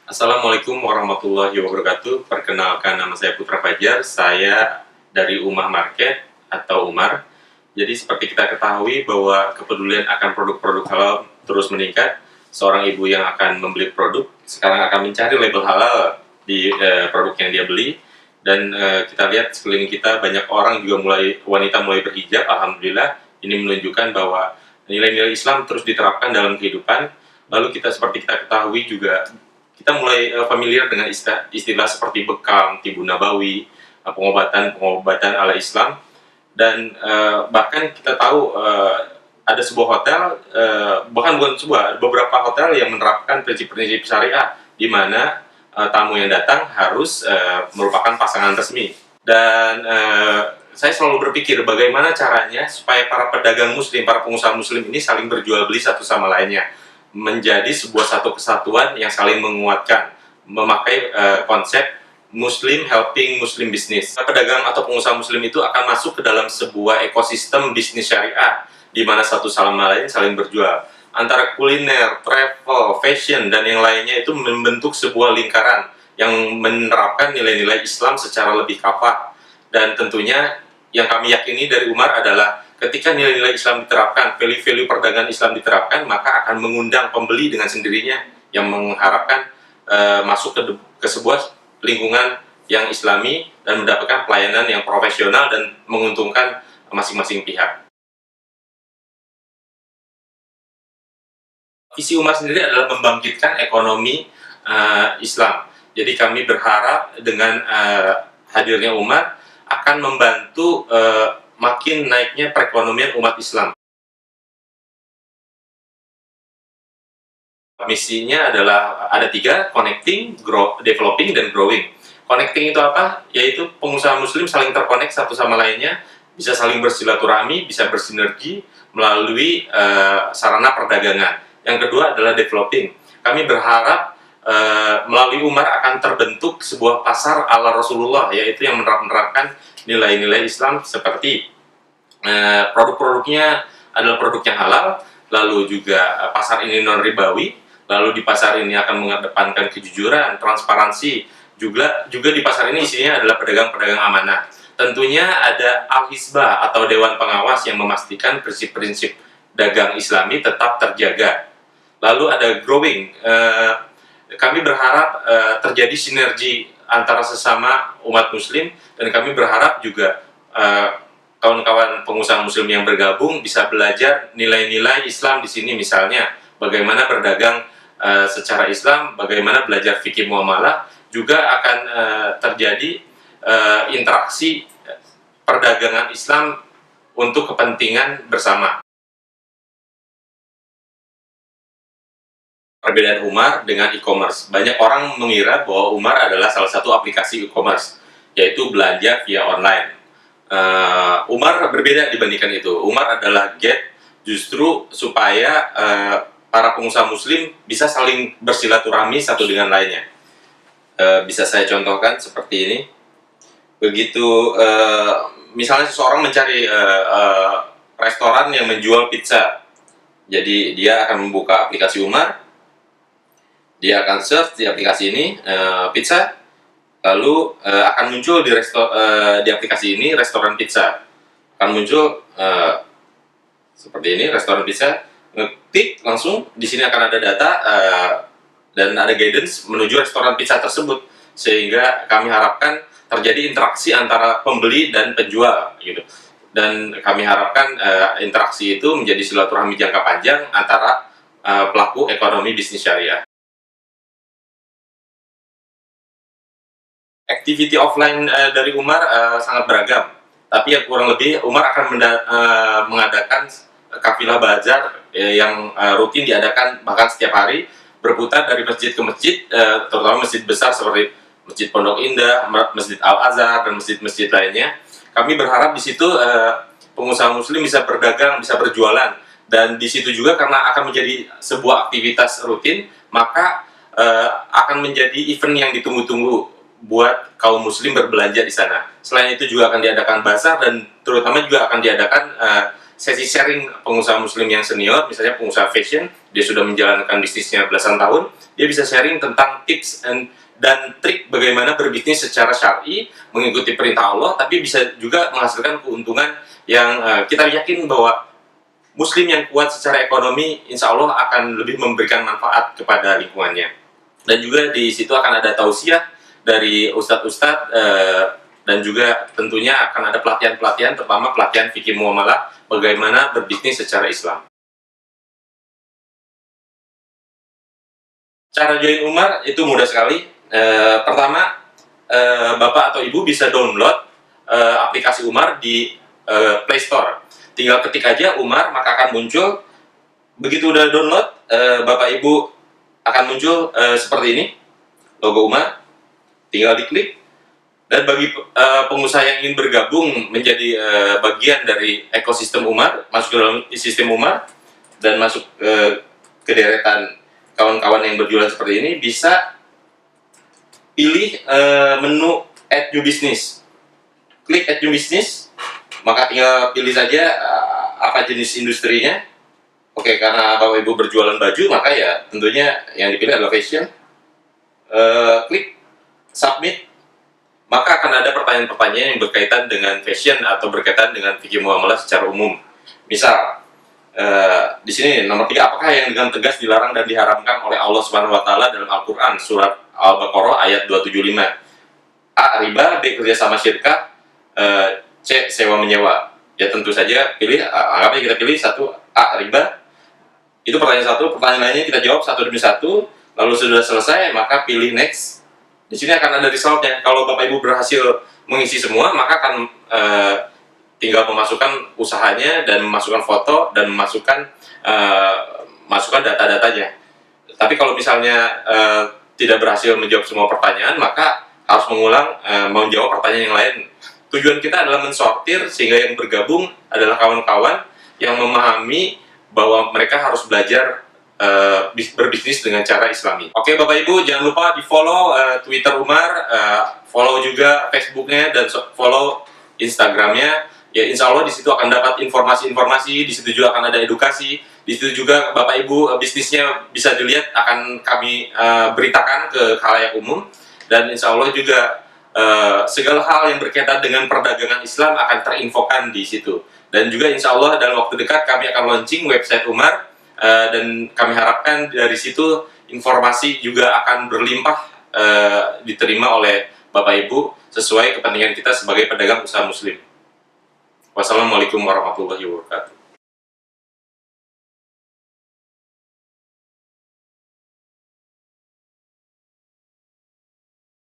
Assalamualaikum warahmatullahi wabarakatuh. Perkenalkan, nama saya Putra Fajar. Saya dari Umar Market atau Umar. Jadi seperti kita ketahui bahwa kepedulian akan produk-produk halal terus meningkat. Seorang ibu yang akan membeli produk sekarang akan mencari label halal di produk yang dia beli. Dan kita lihat sekeliling kita banyak orang juga wanita mulai berhijab. Alhamdulillah, ini menunjukkan bahwa nilai-nilai Islam terus diterapkan dalam kehidupan. Lalu seperti kita ketahui juga kita mulai familiar dengan istilah seperti bekam, tibu nabawi, pengobatan ala Islam, dan bahkan kita tahu ada sebuah hotel, bahkan bukan sebuah, beberapa hotel yang menerapkan prinsip-prinsip syariah di mana tamu yang datang harus merupakan pasangan resmi. Dan saya selalu berpikir bagaimana caranya supaya para pedagang muslim, para pengusaha muslim ini saling berjual beli satu sama lainnya, menjadi sebuah satu kesatuan yang saling menguatkan, memakai konsep Muslim helping Muslim business. Pedagang atau pengusaha Muslim itu akan masuk ke dalam sebuah ekosistem bisnis syariah, di mana satu sama lain saling berjual. Antara kuliner, travel, fashion, dan yang lainnya itu membentuk sebuah lingkaran yang menerapkan nilai-nilai Islam secara lebih kafah. Dan tentunya yang kami yakini dari Umar adalah ketika nilai-nilai Islam diterapkan, value-value perdagangan Islam diterapkan, maka akan mengundang pembeli dengan sendirinya yang mengharapkan masuk ke sebuah lingkungan yang Islami dan mendapatkan pelayanan yang profesional dan menguntungkan masing-masing pihak. Visi Umar sendiri adalah membangkitkan ekonomi Islam. Jadi kami berharap dengan hadirnya Umar akan membantu makin naiknya perekonomian umat Islam. Misinya adalah ada 3, connecting, developing, dan growing. Connecting itu apa? Yaitu pengusaha muslim saling terkonek satu sama lainnya, bisa saling bersilaturahmi, bisa bersinergi melalui sarana perdagangan. Yang kedua adalah developing. Kami berharap melalui Umar akan terbentuk sebuah pasar ala Rasulullah, yaitu yang menerapkan nilai-nilai Islam seperti produk-produknya adalah produk yang halal, lalu juga pasar ini non-ribawi, lalu di pasar ini akan mengedepankan kejujuran, transparansi, juga di pasar ini isinya adalah pedagang-pedagang amanah. Tentunya ada Al-Hisbah atau Dewan Pengawas yang memastikan prinsip-prinsip dagang Islami tetap terjaga. Lalu ada growing, kami berharap terjadi sinergi antara sesama umat muslim, dan kami berharap juga kawan-kawan pengusaha muslim yang bergabung bisa belajar nilai-nilai Islam di sini, misalnya bagaimana berdagang secara Islam, bagaimana belajar fikih muamalah, juga akan terjadi interaksi perdagangan Islam untuk kepentingan bersama. Perbedaan Umar dengan e-commerce. Banyak orang mengira bahwa Umar adalah salah satu aplikasi e-commerce, yaitu belanja via online. Umar berbeda dibandingkan itu. Umar adalah gate justru supaya para pengusaha muslim bisa saling bersilaturahmi satu dengan lainnya. Bisa saya contohkan seperti ini. Begitu misalnya seseorang mencari restoran yang menjual pizza, jadi dia akan membuka aplikasi Umar, dia akan search di aplikasi ini pizza, lalu akan muncul di aplikasi ini restoran pizza, akan muncul seperti ini restoran pizza, ngeklik langsung di sini akan ada data dan ada guidance menuju restoran pizza tersebut, sehingga kami harapkan terjadi interaksi antara pembeli dan penjual gitu, dan kami harapkan interaksi itu menjadi silaturahmi jangka panjang antara pelaku ekonomi bisnis syariah. Activity offline dari Umar sangat beragam, tapi yang kurang lebih Umar akan mengadakan kafilah bazar yang rutin diadakan bahkan setiap hari, berputar dari masjid ke masjid, terutama masjid besar seperti Masjid Pondok Indah, Masjid Al-Azhar, dan masjid-masjid lainnya. Kami berharap di situ pengusaha muslim bisa berdagang, bisa berjualan, dan di situ juga karena akan menjadi sebuah aktivitas rutin, maka akan menjadi event yang ditunggu-tunggu buat kaum muslim berbelanja di sana. Selain itu juga akan diadakan bazar, dan terutama juga akan diadakan sesi sharing pengusaha muslim yang senior, misalnya pengusaha fashion, dia sudah menjalankan bisnisnya belasan tahun, dia bisa sharing tentang tips dan trik bagaimana berbisnis secara syar'i, mengikuti perintah Allah, tapi bisa juga menghasilkan keuntungan yang kita yakin bahwa muslim yang kuat secara ekonomi, insya Allah akan lebih memberikan manfaat kepada lingkungannya. Dan juga di situ akan ada tausiah dari ustadz-ustadz, dan juga tentunya akan ada pelatihan-pelatihan, terutama pelatihan fikih muamalah, bagaimana berbisnis secara Islam. Cara join Umar itu mudah sekali. Pertama, Bapak atau Ibu bisa download aplikasi Umar di Play Store. Tinggal ketik aja Umar, maka akan muncul. Begitu udah download, Bapak Ibu akan muncul seperti ini, logo Umar. Tinggal diklik. Dan bagi pengusaha yang ingin bergabung menjadi bagian dari ekosistem Umar, masuk ke dalam sistem Umar, dan masuk ke deretan kawan-kawan yang berjualan seperti ini, bisa pilih menu Add New Business. Klik Add New Business, maka tinggal pilih saja apa jenis industrinya. Oke, karena Bapak Ibu berjualan baju, maka ya tentunya yang dipilih adalah fashion. Klik Submit. Maka akan ada pertanyaan-pertanyaan yang berkaitan dengan fashion atau berkaitan dengan fikih muamalah secara umum. Misal, di sini nomor 3, apakah yang dengan tegas dilarang dan diharamkan oleh Allah Subhanahu wa taala dalam Al-Qur'an surat Al-Baqarah ayat 275? A. Riba, B. Kerjasama syirkah, C. Sewa menyewa. Ya tentu saja pilih, anggapnya kita pilih satu, A. Riba. Itu pertanyaan satu, pertanyaan lainnya kita jawab satu demi satu, lalu sudah selesai maka pilih next. Di sini akan ada resultnya. Kalau Bapak Ibu berhasil mengisi semua, maka akan tinggal memasukkan usahanya dan memasukkan foto dan memasukkan masukkan data-datanya. Tapi kalau misalnya tidak berhasil menjawab semua pertanyaan, maka harus mengulang menjawab pertanyaan yang lain. Tujuan kita adalah mensortir sehingga yang bergabung adalah kawan-kawan yang memahami bahwa mereka harus belajar berbisnis dengan cara Islami. Oke Bapak Ibu, jangan lupa di follow Twitter Umar, follow juga Facebooknya dan follow Instagramnya. Ya insya Allah di situ akan dapat informasi-informasi, di situ juga akan ada edukasi, di situ juga Bapak Ibu bisnisnya bisa dilihat akan kami beritakan ke khalayak umum, dan insya Allah juga segala hal yang berkaitan dengan perdagangan Islam akan terinfokan di situ. Dan juga insya Allah dalam waktu dekat kami akan launching website Umar. Dan kami harapkan dari situ informasi juga akan berlimpah diterima oleh Bapak Ibu sesuai kepentingan kita sebagai pedagang usaha muslim. Wassalamualaikum warahmatullahi wabarakatuh.